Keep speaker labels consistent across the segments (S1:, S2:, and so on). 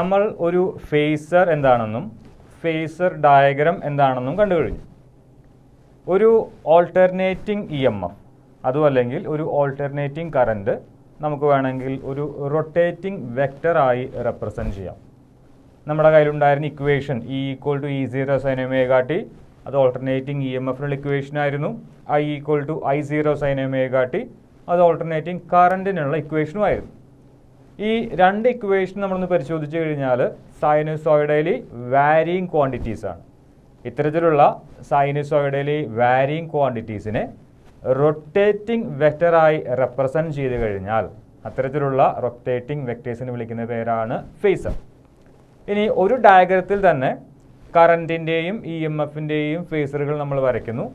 S1: നമ്മൾ ഒരു ഫേസർ എന്താണെന്നും ഫേസർ ഡയഗ്രം എന്താണെന്നും കണ്ടു കഴിഞ്ഞു. ഒരു ഓൾട്ടർനേറ്റിംഗ് EMF അതും അല്ലെങ്കിൽ ഒരു ഓൾട്ടർനേറ്റിംഗ് കറൻറ്റ് നമുക്ക് വേണമെങ്കിൽ ഒരു റൊട്ടേറ്റിംഗ് വെക്ടറായി റെപ്രസെൻറ്റ് ചെയ്യാം. നമ്മുടെ കയ്യിലുണ്ടായിരുന്ന ഇക്വേഷൻ E=E0 sin ωt, അത് ഓൾട്ടർനേറ്റിംഗ് EMFനുള്ള ഇക്വേഷനായിരുന്നു. I=I0 sin ωt, അത് ഓൾട്ടർനേറ്റിംഗ് കറൻറ്റിനുള്ള ഇക്വേഷനുമായിരുന്നു. ഈ രണ്ട് ഇക്വേഷൻ നമ്മളൊന്ന് പരിശോധിച്ച് കഴിഞ്ഞാൽ സൈനുസോയിഡലി വാരിയിങ് ക്വാണ്ടിറ്റീസ് ആണ്. ഇത്തരത്തിലുള്ള സൈനുസോയിഡലി വാരിയിങ് ക്വാണ്ടിറ്റീസിനെ റൊട്ടേറ്റിംഗ് വെക്ടറായി റെപ്രസെൻറ്റ് ചെയ്ത് കഴിഞ്ഞാൽ അത്തരത്തിലുള്ള റൊട്ടേറ്റിംഗ് വെക്ടേഴ്സിന് വിളിക്കുന്ന പേരാണ് ഫേസർ. ഇനി ഒരു ഡയഗ്രത്തിൽ തന്നെ കറൻറ്റിൻ്റെയും EMFൻ്റെയും ഫേസറുകൾ നമ്മൾ വരയ്ക്കുന്നു.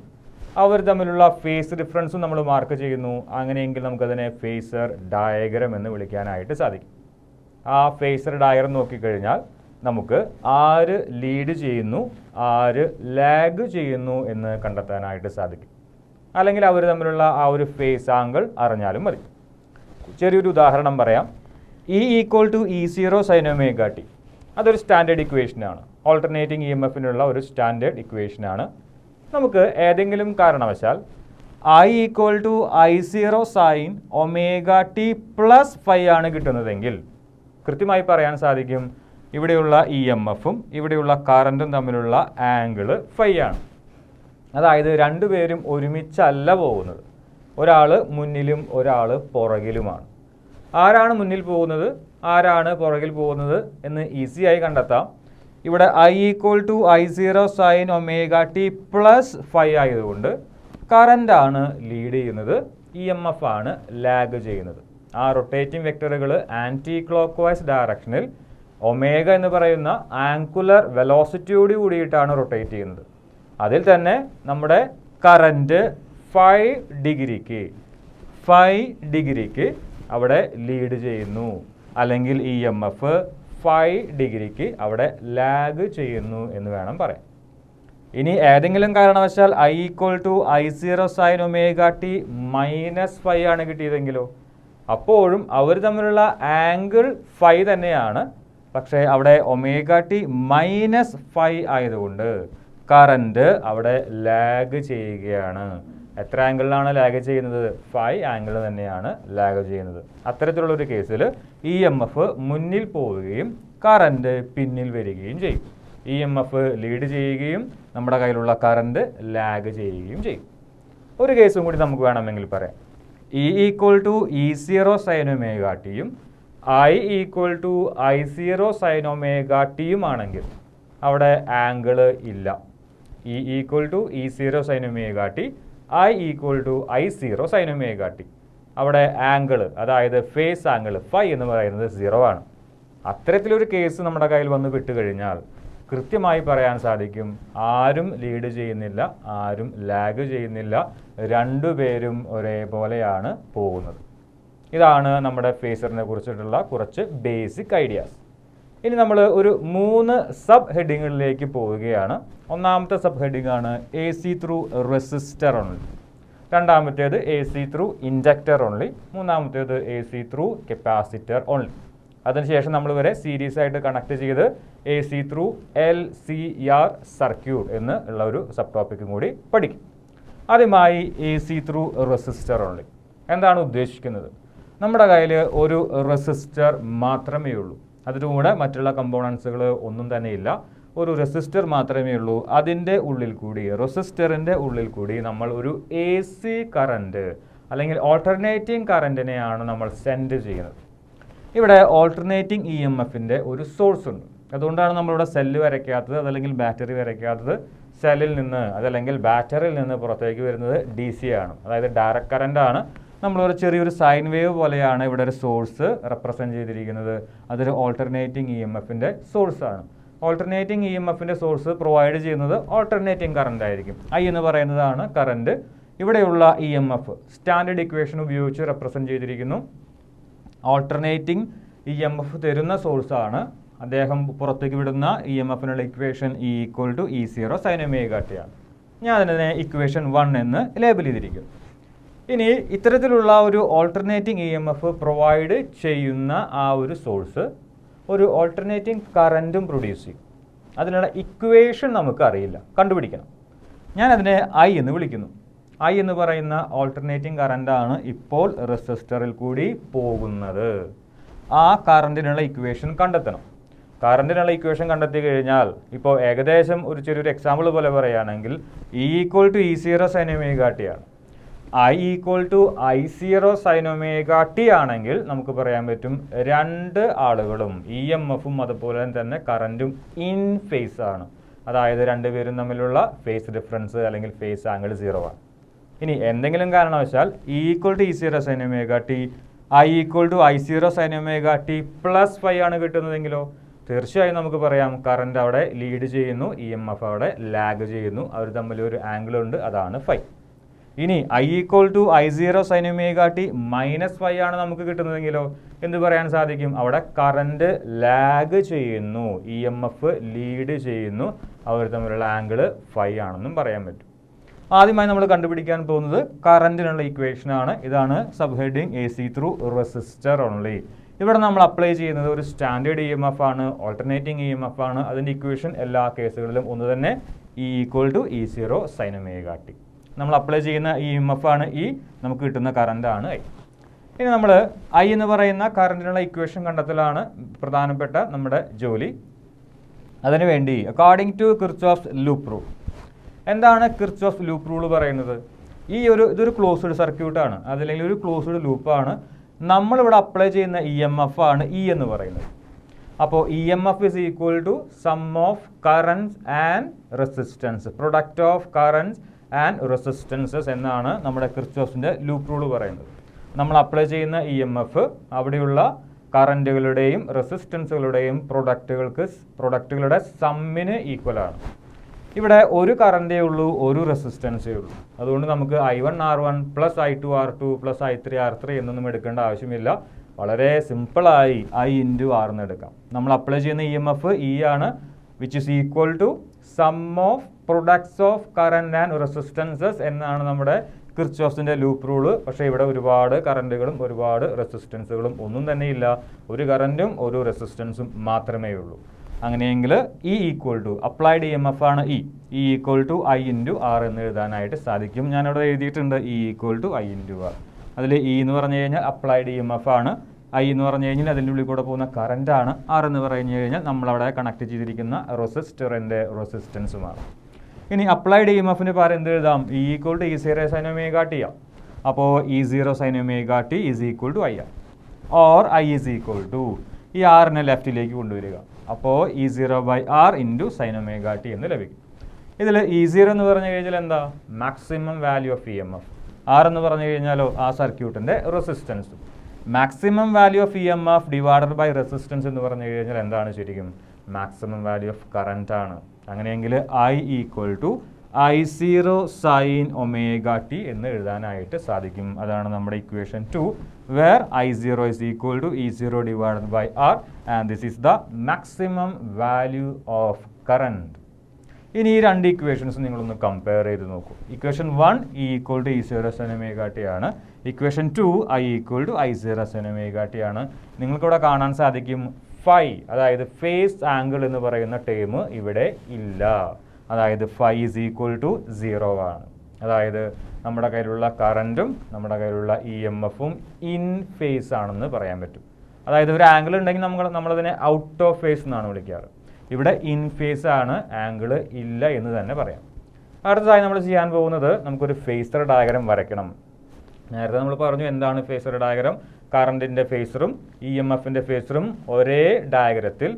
S1: അവർ തമ്മിലുള്ള ഫേസ് ഡിഫറൻസും നമ്മൾ മാർക്ക് ചെയ്യുന്നു. അങ്ങനെയെങ്കിൽ നമുക്കതിനെ ഫേസർ ഡയഗ്രം എന്ന് വിളിക്കാനായിട്ട് സാധിക്കും. ആ ഫേസർ ഡയഗ്രം നോക്കിക്കഴിഞ്ഞാൽ നമുക്ക് ആര് ലീഡ് ചെയ്യുന്നു, ആര് ലാഗ് ചെയ്യുന്നു എന്ന് കണ്ടെത്താനായിട്ട് സാധിക്കും. അല്ലെങ്കിൽ അവർ തമ്മിലുള്ള ആ ഒരു ഫേസ് ആംഗിൾ അറിഞ്ഞാലും മതി. ചെറിയൊരു ഉദാഹരണം പറയാം. E=E0 sin ωt, അതൊരു സ്റ്റാൻഡേർഡ് ഇക്വേഷനാണ്. ഓൾട്ടർനേറ്റിംഗ് EMFനുള്ള ഒരു സ്റ്റാൻഡേർഡ് ഇക്വേഷനാണ്. നമുക്ക് ഏതെങ്കിലും കാരണവശാൽ I=I0 sin ωt +φ ആണ് കിട്ടുന്നതെങ്കിൽ കൃത്യമായി പറയാൻ സാധിക്കും ഇവിടെയുള്ള EMFും ഇവിടെയുള്ള കറൻറ്റും തമ്മിലുള്ള ആംഗിൾ φ ആണ്. അതായത് രണ്ടുപേരും ഒരുമിച്ചല്ല പോകുന്നത്, ഒരാൾ മുന്നിലും ഒരാൾ പുറകിലുമാണ്. ആരാണ് മുന്നിൽ പോകുന്നത്, ആരാണ് പുറകിൽ പോകുന്നത് എന്ന് ഈസിയായി കണ്ടെത്താം. ഇവിടെ I=I0 sin ωt +φ ആയതുകൊണ്ട് കറൻ്റാണ് ലീഡ് ചെയ്യുന്നത്, EMF ആണ് ലാഗ് ചെയ്യുന്നത്. ആ റൊട്ടേറ്റിംഗ് വെക്ടറുകൾ ആൻറ്റി ക്ലോക്ക് വൈസ് ഡയറക്ഷനിൽ ഒമേഗ എന്ന് പറയുന്ന ആംഗുലർ വെലോസിറ്റിയോട് കൂടിയിട്ടാണ് റൊട്ടേറ്റ് ചെയ്യുന്നത്. അതിൽ തന്നെ നമ്മുടെ കറൻറ്റ് 5 ഡിഗ്രിക്ക് അവിടെ ലീഡ് ചെയ്യുന്നു, അല്ലെങ്കിൽ EMF 5 ഡിഗ്രിക്ക് അവിടെ ലാഗ് ചെയ്യുന്നു എന്ന് വേണം പറയാൻ. ഇനി ഏതെങ്കിലും കാരണവശാൽ I=I0 sin ωt -φ ആണ് കിട്ടിയതെങ്കിലോ, അപ്പോഴും അവർ തമ്മിലുള്ള ആംഗിൾ φ തന്നെയാണ്. പക്ഷേ അവിടെ ωt -φ ആയതുകൊണ്ട് കറൻറ്റ് അവിടെ ലാഗ് ചെയ്യുകയാണ്. എത്ര ആംഗിളിലാണ് ലാഗ് ചെയ്യുന്നത്? 5 ആംഗിൾ തന്നെയാണ് ലാഗ് ചെയ്യുന്നത്. അത്തരത്തിലുള്ളൊരു കേസിൽ EMF മുന്നിൽ പോവുകയും കറൻറ്റ് പിന്നിൽ വരികയും ചെയ്യും. EMF ലീഡ് ചെയ്യുകയും നമ്മുടെ കയ്യിലുള്ള കറൻറ്റ് ലാഗ് ചെയ്യുകയും ചെയ്യും. ഒരു കേസും കൂടി നമുക്ക് വേണമെങ്കിൽ പറയാം. E=E0 sin ωt I=I0 sin ωt ആണെങ്കിൽ അവിടെ ആംഗിൾ ഇല്ല. E=E0 sin ωt I=I0 sin ωt, അവിടെ ആംഗിൾ, അതായത് ഫേസ് ആംഗിൾ φ എന്ന് പറയുന്നത് 0 ആണ്. അത്തരത്തിലൊരു കേസ് നമ്മുടെ കയ്യിൽ വന്ന് വിട്ടുകഴിഞ്ഞാൽ കൃത്യമായി പറയാൻ സാധിക്കും ആരും ലീഡ് ചെയ്യുന്നില്ല, ആരും ലാഗ് ചെയ്യുന്നില്ല, രണ്ടുപേരും ഒരേപോലെയാണ് പോകുന്നത്. ഇതാണ് നമ്മുടെ ഫേസറിനെ കുറിച്ചിട്ടുള്ള കുറച്ച് ബേസിക് ഐഡിയാസ്. ഇനി നമ്മൾ ഒരു 3 സബ് ഹെഡിങ്ങുകളിലേക്ക് പോവുകയാണ്. ഒന്നാമത്തെ സബ് ഹെഡിങ് ആണ് AC ത്രൂ റെസിസ്റ്റർ ഓൺലി, രണ്ടാമത്തേത് AC ത്രൂ ഇൻഡക്ടർ ഓൺലി, മൂന്നാമത്തേത് AC ത്രൂ കപ്പാസിറ്റർ ഓൺലി. അതിനുശേഷം നമ്മൾ വരെ സീരീസ് ആയിട്ട് കണക്ട് ചെയ്ത് AC ത്രൂ LCR സർക്യൂട്ട് എന്ന് ഉള്ള ഒരു സബ് ടോപ്പിക്കും കൂടി പഠിക്കും. ആദ്യമായി AC ത്രൂ റെസിസ്റ്റർ ഓൺലി എന്താണ് ഉദ്ദേശിക്കുന്നത്? നമ്മുടെ കയ്യിൽ ഒരു റെസിസ്റ്റർ മാത്രമേ ഉള്ളൂ, അതിൻ്റെ കൂടെ മറ്റുള്ള കമ്പോണൻസുകൾ ഒന്നും തന്നെ ഇല്ല. ഒരു റെസിസ്റ്റർ മാത്രമേ ഉള്ളൂ. അതിൻ്റെ ഉള്ളിൽ കൂടി, റെസിസ്റ്ററിൻ്റെ ഉള്ളിൽ കൂടി നമ്മൾ ഒരു AC കറൻറ്റ് അല്ലെങ്കിൽ ഓൾട്ടർനേറ്റിംഗ് കറൻറ്റിനെയാണ് നമ്മൾ സെൻഡ് ചെയ്യുന്നത്. ഇവിടെ ഓൾട്ടർനേറ്റിംഗ് EMFൻ്റെ ഒരു സോഴ്സ് ഉണ്ട്. അതുകൊണ്ടാണ് നമ്മളിവിടെ സെല്ല് വരയ്ക്കാത്തത്, അതല്ലെങ്കിൽ ബാറ്ററി വരയ്ക്കാത്തത്. സെല്ലിൽ നിന്ന് അതല്ലെങ്കിൽ ബാറ്ററിയിൽ നിന്ന് പുറത്തേക്ക് വരുന്നത് DC ആണ്, അതായത് ഡയറക്റ്റ് കറൻ്റ് ആണ്. നമ്മളൊരു ചെറിയൊരു സൈൻ വേവ് പോലെയാണ് ഇവിടെ ഒരു സോഴ്സ് റെപ്രസെൻറ്റ് ചെയ്തിരിക്കുന്നത്. അതൊരു ഓൾട്ടർനേറ്റിംഗ് EMFൻ്റെ സോഴ്സാണ്. ഓൾട്ടർനേറ്റിംഗ് EMFൻ്റെ സോഴ്സ് പ്രൊവൈഡ് ചെയ്യുന്നത് ഓൾട്ടർനേറ്റിംഗ് കറൻ്റ് ആയിരിക്കും. I എന്ന് പറയുന്നതാണ് കറൻറ്റ്. ഇവിടെയുള്ള EMF സ്റ്റാൻഡേർഡ് ഇക്വേഷൻ ഉപയോഗിച്ച് റെപ്രസെൻറ്റ് ചെയ്തിരിക്കുന്നു. ഓൾട്ടർനേറ്റിംഗ് EMF തരുന്ന സോഴ്സാണ്. അദ്ദേഹം പുറത്തേക്ക് വിടുന്ന EMFനുള്ള ഇക്വേഷൻ E=E0 sin ωt ആണ്. ഞാൻ അതിനെ ഇക്വേഷൻ 1 എന്ന് ലേബൽ ചെയ്തിരിക്കും. ഇനി ഇത്തരത്തിലുള്ള ഒരു ഓൾട്ടർനേറ്റിംഗ് EMF പ്രൊവൈഡ് ചെയ്യുന്ന ആ ഒരു സോഴ്സ് ഒരു ഓൾട്ടർനേറ്റിംഗ് കറൻറ്റും പ്രൊഡ്യൂസ് ചെയ്യും. അതിനുള്ള ഇക്വേഷൻ നമുക്കറിയില്ല, കണ്ടുപിടിക്കണം. ഞാനതിനെ ഐ എന്ന് വിളിക്കുന്നു. ഐ എന്ന് പറയുന്ന ഓൾട്ടർനേറ്റിംഗ് കറൻറ്റാണ് ഇപ്പോൾ റെസിസ്റ്ററിൽ കൂടി പോകുന്നത്. ആ കറൻറ്റിനുള്ള ഇക്വേഷൻ കണ്ടെത്തണം. കറൻറ്റിനുള്ള ഇക്വേഷൻ കണ്ടെത്തി കഴിഞ്ഞാൽ ഇപ്പോൾ ഏകദേശം ഒരു ചെറിയൊരു എക്സാമ്പിൾ പോലെ പറയുകയാണെങ്കിൽ E = E0 sin omega t ആണ്. I = I0 sin omega t ആണെങ്കിൽ നമുക്ക് പറയാൻ പറ്റും രണ്ട് ആളുകളും EMFും അതുപോലെ തന്നെ കറൻറ്റും ഇൻ ഫേസ് ആണ്. അതായത് രണ്ടുപേരും തമ്മിലുള്ള ഫേസ് ഡിഫറൻസ് അല്ലെങ്കിൽ ഫേസ് ആംഗിൾ 0 ആണ്. ഇനി എന്തെങ്കിലും കാരണവശാൽ E = E0 sin omega t, I = I0 sin omega t +φ ആണ് കിട്ടുന്നതെങ്കിലോ തീർച്ചയായും നമുക്ക് പറയാം കറൻറ്റ് അവിടെ ലീഡ് ചെയ്യുന്നു, EMF അവിടെ ലാഗ് ചെയ്യുന്നു. അവർ തമ്മിൽ ഒരു ആംഗിൾ ഉണ്ട്, അതാണ് φ. ഇനി I = I0 sin omega t -φ ആണ് നമുക്ക് കിട്ടുന്നതെങ്കിലോ എന്ത് പറയാൻ സാധിക്കും? അവിടെ കറൻറ്റ് ലാഗ് ചെയ്യുന്നു, EMF ലീഡ് ചെയ്യുന്നു, അവർ തമ്മിലുള്ള ആംഗിൾ φ ആണെന്നും പറയാൻ പറ്റും. ആദ്യമായി നമ്മൾ കണ്ടുപിടിക്കാൻ പോകുന്നത് കറൻറ്റിനുള്ള ഇക്വേഷനാണ്. ഇതാണ് sub heading AC through resistor only. ഇവിടെ നമ്മൾ അപ്ലൈ ചെയ്യുന്നത് ഒരു സ്റ്റാൻഡേർഡ് EMF ആണ്, ഓൾട്ടർനേറ്റിംഗ് EMF ആണ്. അതിൻ്റെ ഇക്വേഷൻ എല്ലാ കേസുകളിലും ഒന്ന് തന്നെ, E = E0 sin omega t. നമ്മൾ അപ്ലൈ ചെയ്യുന്ന EMF ആണ് E, നമുക്ക് കിട്ടുന്ന കറൻ്റ് ആണ് I. ഇനി നമ്മൾ I എന്ന് പറയുന്ന കറൻറ്റിനുള്ള ഇക്വേഷൻ കണ്ടെത്തലാണ് പ്രധാനപ്പെട്ട നമ്മുടെ ജോലി. അതിനുവേണ്ടി according to Kirchhoff's loop rule. എന്താണ് കിർച്ചോഫ്സ് ലൂപ്പ് റൂൾ പറയുന്നത്? ഇതൊരു ക്ലോസ്ഡ് സർക്യൂട്ടാണ്, അതല്ലെങ്കിൽ ഒരു ക്ലോസ്ഡ് ലൂപ്പാണ്. നമ്മളിവിടെ അപ്ലൈ ചെയ്യുന്ന EMF ആണ് E എന്ന് പറയുന്നത്. അപ്പോൾ EMF = sum of currents and resistance, product of currents and resistances എന്നാണ് നമ്മുടെ കിർച്ചോഫ്സിൻ്റെ ലൂപ്പ് റൂൾ പറയുന്നത്. നമ്മൾ അപ്ലൈ ചെയ്യുന്ന EMF അവിടെയുള്ള കറൻറ്റുകളുടെയും റെസിസ്റ്റൻസുകളുടെയും പ്രൊഡക്റ്റുകളുടെ സമ്മിന് ഈക്വലാണ്. ഇവിടെ ഒരു കറൻറ്റേ ഉള്ളൂ, ഒരു റെസിസ്റ്റൻസേ ഉള്ളൂ. അതുകൊണ്ട് നമുക്ക് I1R1 + I2R2 + I3R3 എന്നൊന്നും എടുക്കേണ്ട ആവശ്യമില്ല. വളരെ സിമ്പിളായി I × R എന്ന് എടുക്കാം. നമ്മൾ അപ്ലൈ ചെയ്യുന്ന EMF E ആണ്, which is equal to sum of products of current and resistances എന്നാണ് നമ്മുടെ കിർച്ചോഫ്സിൻ്റെ ലൂപ്പ് റൂള്. പക്ഷേ ഇവിടെ ഒരുപാട് കറൻറ്റുകളും ഒരുപാട് റെസിസ്റ്റൻസുകളും ഒന്നും തന്നെയില്ല. ഒരു കറൻറ്റും ഒരു റെസിസ്റ്റൻസും മാത്രമേ ഉള്ളൂ. അങ്ങനെയെങ്കിൽ E = അപ്ലൈഡ് EMF ആണ് E = I × R എന്ന് എഴുതാനായിട്ട് സാധിക്കും. ഞാനിവിടെ എഴുതിയിട്ടുണ്ട് E = I × R. അതിൽ E എന്ന് പറഞ്ഞു കഴിഞ്ഞാൽ അപ്ലൈഡ് EMF ആണ്, I എന്ന് പറഞ്ഞു കഴിഞ്ഞാൽ അതിൻ്റെ ഉള്ളിൽ കൂടെ പോകുന്ന കറൻറ്റാണ്, R എന്ന് പറഞ്ഞു കഴിഞ്ഞാൽ നമ്മളവിടെ കണക്ട് ചെയ്തിരിക്കുന്ന റെസിസ്റ്ററിൻ്റെ റെസിസ്റ്റൻസുമാണ്. ഇനി അപ്ലൈഡ് EMFന് പകരം എന്ത് എഴുതാം? E = E0 sin omega t ആണ്. അപ്പോൾ E0 sin omega t = I ആണ്. ഓർ I ഈ ആറിനെ ലെഫ്റ്റിലേക്ക് കൊണ്ടുവരിക. അപ്പോൾ E0/R × sin omega t എന്ന് ലഭിക്കും. ഇതിൽ E0 എന്ന് പറഞ്ഞു കഴിഞ്ഞാൽ എന്താ? Maximum value of EMF. R എന്ന് പറഞ്ഞു കഴിഞ്ഞാലോ ആ സർക്യൂട്ടിൻ്റെ റെസിസ്റ്റൻസും. Maximum value of EMF divided by resistance എന്ന് പറഞ്ഞു കഴിഞ്ഞാൽ എന്താണ് ശരിക്കും? മാക്സിമം വാല്യൂ ഓഫ് കറൻറ്റ് ആണ്. അങ്ങനെയെങ്കിൽ I = I0 sin omega t എന്ന് എഴുതാനായിട്ട് സാധിക്കും. അതാണ് നമ്മുടെ equation 2, where I0 = E0 divided by R and this is the maximum value of current. ഇനി ഈ രണ്ട് ഇക്വേഷൻസ് നിങ്ങളൊന്ന് കമ്പയർ ചെയ്ത് നോക്കൂ. Equation 1 E = E0 sin omega t ആണ്. Equation 2 I = I0 sin omega t ആണ്. നിങ്ങൾക്കിവിടെ കാണാൻ സാധിക്കും φ, അതായത് ഫേസ് ആംഗിൾ എന്ന് പറയുന്ന ടേം ഇവിടെ ഇല്ല. അതായത് φ = 0 ആണ്. അതായത് നമ്മുടെ കയ്യിലുള്ള കറൻറ്റും നമ്മുടെ കയ്യിലുള്ള EMFും ഇൻ ഫേസ് ആണെന്ന് പറയാൻ പറ്റും. അതായത് ഒരു ആംഗിൾ ഉണ്ടെങ്കിൽ നമ്മളതിനെ ഔട്ട് ഓഫ് ഫേസ് എന്നാണ് വിളിക്കാറ്. ഇവിടെ ഇൻ ഫേസ് ആണ്, ആംഗിൾ ഇല്ല എന്ന് തന്നെ പറയാം. അടുത്തതായി നമ്മൾ ചെയ്യാൻ പോകുന്നത് നമുക്കൊരു ഫേസർ ഡയഗ്രം വരയ്ക്കണം. നേരത്തെ നമ്മൾ പറഞ്ഞു എന്താണ് ഫേസർ ഡയഗ്രം? കറൻറ്റിൻ്റെ ഫേസറും EMFിൻ്റെ ഫേസറും ഒരേ ഡയഗ്രത്തിൽ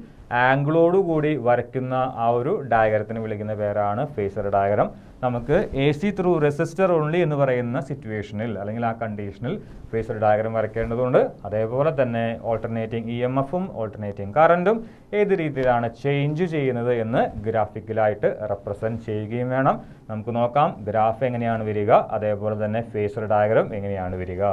S1: ആംഗിളോടുകൂടി വരയ്ക്കുന്ന ആ ഒരു ഡയഗ്രത്തിന് വിളിക്കുന്ന പേരാണ് ഫേസർ ഡയഗ്രം. നമുക്ക് AC ത്രൂ റെസിസ്റ്റർ ഓൺലി എന്ന് പറയുന്ന സിറ്റുവേഷനിൽ അല്ലെങ്കിൽ ആ കണ്ടീഷനിൽ ഫേസർ ഡയഗ്രം വരയ്ക്കേണ്ടതുണ്ട്. അതേപോലെ തന്നെ ഓൾട്ടർനേറ്റിംഗ് EMFും ഓൾട്ടർനേറ്റിംഗ് കറൻറ്റും ഏത് രീതിയിലാണ് ചേഞ്ച് ചെയ്യുന്നത് എന്ന് ഗ്രാഫിക്കലായിട്ട് റെപ്രസെൻറ്റ് ചെയ്യുകയും വേണം. നമുക്ക് നോക്കാം ഗ്രാഫ് എങ്ങനെയാണ് വരിക, അതേപോലെ തന്നെ ഫേസർ ഡയഗ്രം എങ്ങനെയാണ് വരിക.